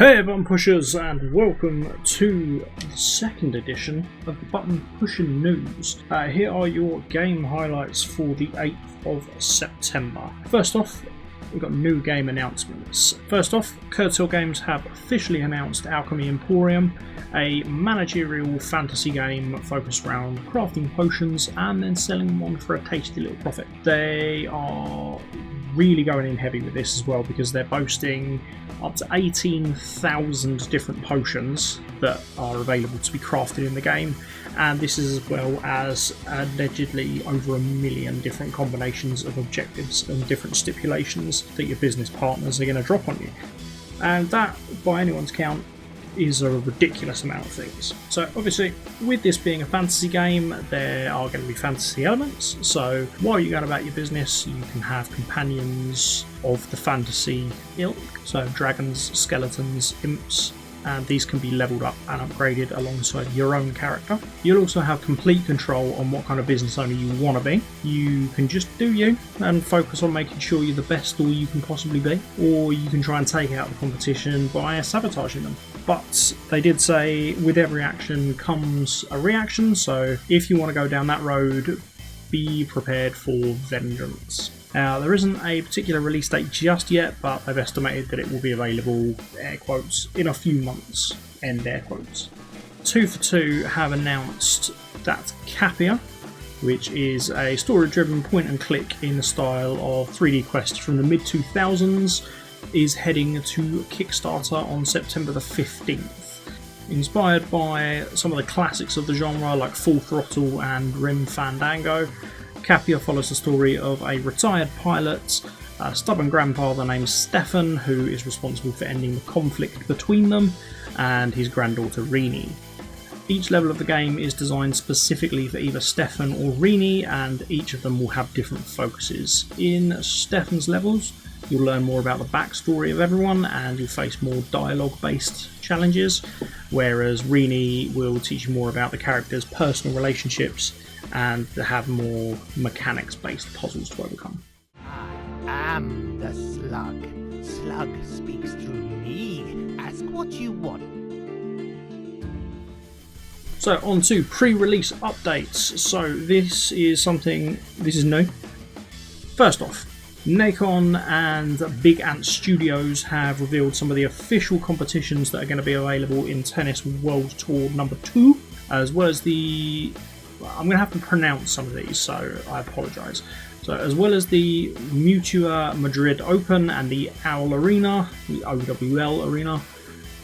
Hey button pushers, and welcome to the second edition of the Button Pushin News. Here are your game highlights for the 8th of September. First off, we've got new game announcements. First off, Curtil Games have officially announced Alchemy Emporium, a managerial fantasy game focused around crafting potions and then selling them on for a tasty little profit. They are really going in heavy with this as well because they're boasting up to 18,000 different potions that are available to be crafted in the game, and this is as well as allegedly over 1 million different combinations of objectives and different stipulations that your business partners are going to drop on you. And that, by anyone's count, is a ridiculous amount of things. So obviously, with this being a fantasy game, there are going to be fantasy elements. So while you're going about your business, you can have companions of the fantasy ilk, so dragons, skeletons, imps, and these can be leveled up and upgraded alongside your own character. You'll also have complete control on what kind of business owner you want to be. You can just do you and focus on making sure you're the best all you can possibly be, or you can try and take out the competition by sabotaging them. But they did say with every action comes a reaction, so if you want to go down that road, be prepared for vengeance. Now, there isn't a particular release date just yet, but they've estimated that it will be available, air quotes, in a few months, end air quotes. 242 have announced that Capia, which is a story-driven point-and-click in the style of 3D Quest from the mid-2000s, is heading to Kickstarter on September the 15th. Inspired by some of the classics of the genre like Full Throttle and Grim Fandango, Capia follows the story of a retired pilot, a stubborn grandfather named Stefan, who is responsible for ending the conflict between them, and his granddaughter Rini. Each level of the game is designed specifically for either Stefan or Rini, and each of them will have different focuses. In Stefan's levels, you'll learn more about the backstory of everyone, and you'll face more dialogue-based challenges, whereas Rini will teach you more about the characters' personal relationships and have more mechanics-based puzzles to overcome. I am the Slug. Slug speaks through me. Ask what you want. So on to pre-release updates. So this is new. First off, Nacon and Big Ant Studios have revealed some of the official competitions that are going to be available in Tennis World Tour number 2, as well as I'm going to have to pronounce some of these, so I apologise. So as well as the Mutua Madrid Open and the OWL Arena, the OWL Arena,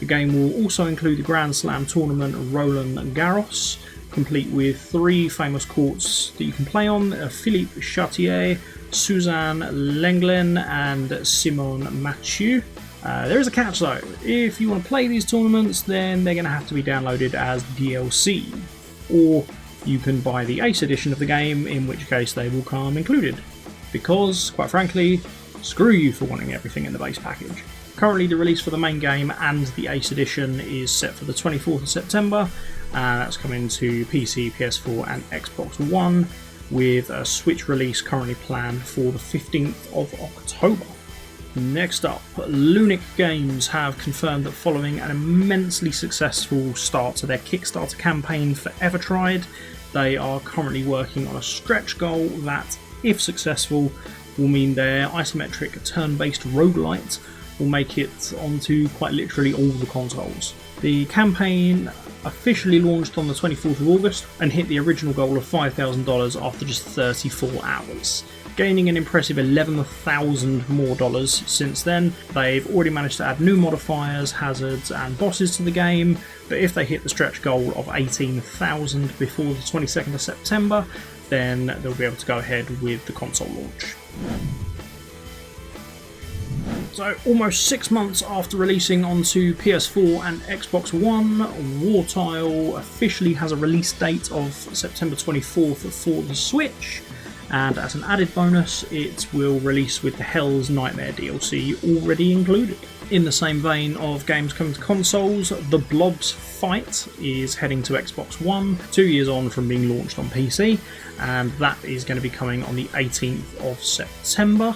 the game will also include the Grand Slam tournament Roland Garros, complete with 3 famous courts that you can play on: Philippe Chartier, Suzanne Lenglen and Simone Mathieu. There is a catch though. If you want to play these tournaments, then they're going to have to be downloaded as DLC, or you can buy the Ace edition of the game, in which case they will come included. Because, quite frankly, screw you for wanting everything in the base package. Currently the release for the main game and the Ace edition is set for the 24th of September, and that's coming to PC, PS4 and Xbox One, with a Switch release currently planned for the 15th of October. Next up, Lunic Games have confirmed that following an immensely successful start to their Kickstarter campaign for Evertried, they are currently working on a stretch goal that, if successful, will mean their isometric turn-based roguelite will make it onto quite literally all the consoles. The campaign officially launched on the 24th of August and hit the original goal of $5,000 after just 34 hours. Gaining an impressive 11,000 more dollars since then. They've already managed to add new modifiers, hazards and bosses to the game, but if they hit the stretch goal of 18,000 before the 22nd of September, then they'll be able to go ahead with the console launch. So, almost 6 months after releasing onto PS4 and Xbox One, Wartile officially has a release date of September 24th for the Switch, and as an added bonus, it will release with the Hell's Nightmare DLC already included. In the same vein of games coming to consoles, The Blob's Fight is heading to Xbox One, 2 years on from being launched on PC, and that is going to be coming on the 18th of September.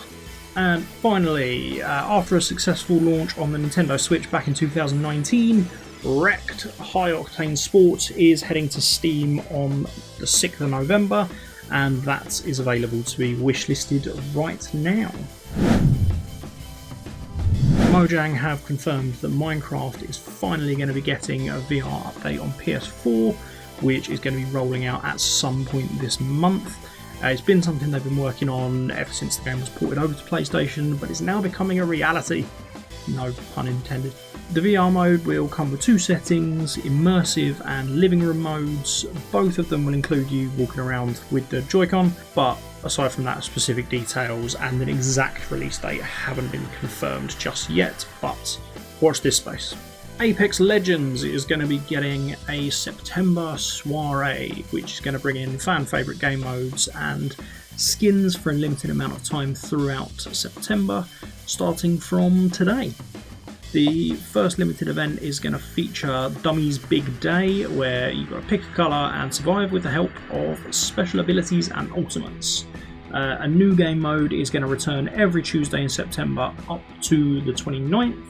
And finally, after a successful launch on the Nintendo Switch back in 2019, Wrecked High Octane Sport is heading to Steam on the 6th of November, and that is available to be wishlisted right now. Mojang have confirmed that Minecraft is finally going to be getting a VR update on PS4, which is going to be rolling out at some point this month. It's been something they've been working on ever since the game was ported over to PlayStation, but it's now becoming a reality. No pun intended. The VR mode will come with two settings, immersive and living room modes. Both of them will include you walking around with the Joy-Con, but aside from that, specific details and an exact release date haven't been confirmed just yet, but watch this space. Apex Legends is going to be getting a September soiree, which is going to bring in fan favourite game modes and skins for a limited amount of time throughout September, starting from today. The first limited event is going to feature Dummy's Big Day, where you've got to pick a colour and survive with the help of special abilities and ultimates. A new game mode is going to return every Tuesday in September up to the 29th.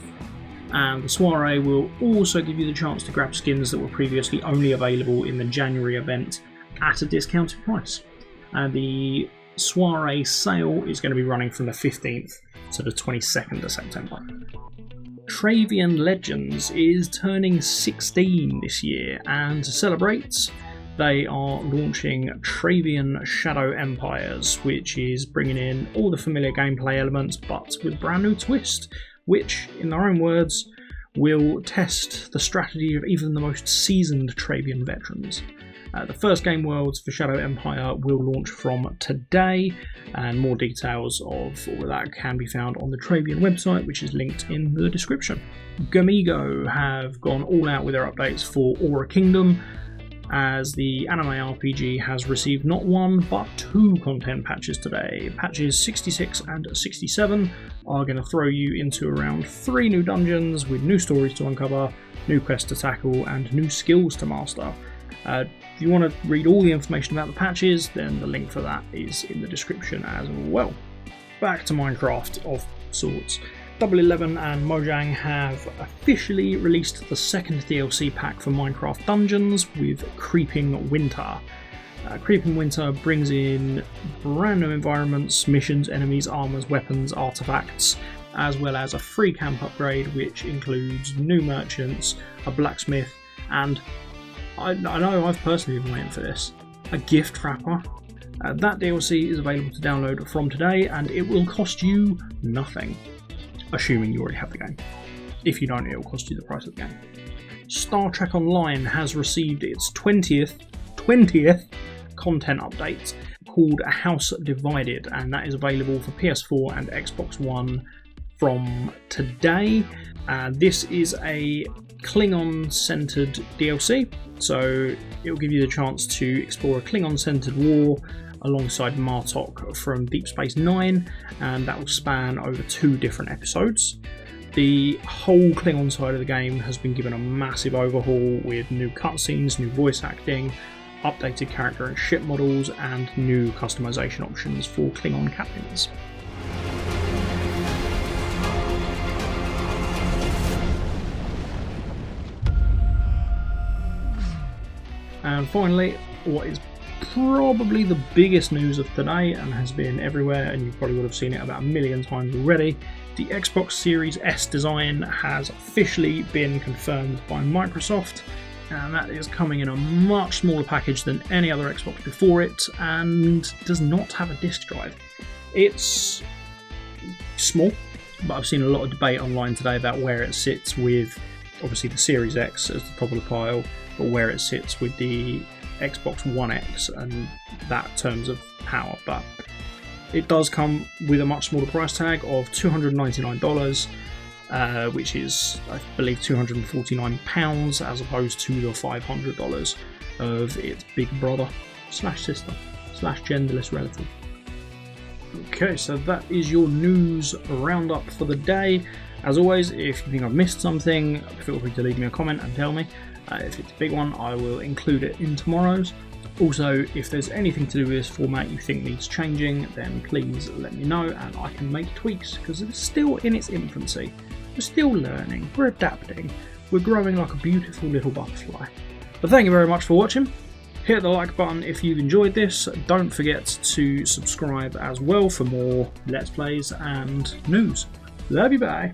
And the soiree will also give you the chance to grab skins that were previously only available in the January event at a discounted price. And the soiree sale is going to be running from the 15th to the 22nd of September. Travian Legends is turning 16 this year, and to celebrate, they are launching Travian Shadow Empires, which is bringing in all the familiar gameplay elements but with a brand new twist, which, in their own words, will test the strategy of even the most seasoned Travian veterans. The first game worlds for Shadow Empire will launch from today, and more details of all of that can be found on the Travian website, which is linked in the description. Gamigo have gone all out with their updates for Aura Kingdom, as the anime RPG has received not one but two content patches today. Patches 66 and 67 are going to throw you into around 3 new dungeons with new stories to uncover, new quests to tackle, and new skills to master. If you want to read all the information about the patches, then the link for that is in the description as well. Back to Minecraft of sorts. Double 11 and Mojang have officially released the second DLC pack for Minecraft Dungeons with Creeping Winter. Creeping Winter brings in brand new environments, missions, enemies, armors, weapons, artifacts, as well as a free camp upgrade which includes new merchants, a blacksmith, and I know I've personally been waiting for this, a gift wrapper. That DLC is available to download from today, and it will cost you nothing, assuming you already have the game. If you don't, it will cost you the price of the game. Star Trek Online has received its 20th content update called A House Divided, and that is available for PS4 and Xbox One from today. This is a Klingon-centered DLC, so it will give you the chance to explore a Klingon-centered war alongside Martok from Deep Space Nine, and that will span over 2 different episodes. The whole Klingon side of the game has been given a massive overhaul with new cutscenes, new voice acting, updated character and ship models, and new customization options for Klingon captains. And finally, what is probably the biggest news of today and has been everywhere, and you probably would have seen it about 1 million times already, the Xbox Series S design has officially been confirmed by Microsoft, and that is coming in a much smaller package than any other Xbox before it and does not have a disc drive. It's small, but I've seen a lot of debate online today about where it sits with obviously the Series X as the top of the pile, but where it sits with the Xbox One X and that terms of power. But it does come with a much smaller price tag of $299, which is, I believe, £249 as opposed to the $500 of its big brother / sister / genderless relative. Okay, so that is your news roundup for the day. As always, if you think I've missed something, feel free to leave me a comment and tell me. If it's a big one, I will include it in tomorrow's. Also, if there's anything to do with this format you think needs changing, then please let me know and I can make tweaks, because it's still in its infancy. We're still learning, we're adapting, we're growing like a beautiful little butterfly. But thank you very much for watching. Hit the like button if you've enjoyed this. Don't forget to subscribe as well for more Let's Plays and news. Love you, bye.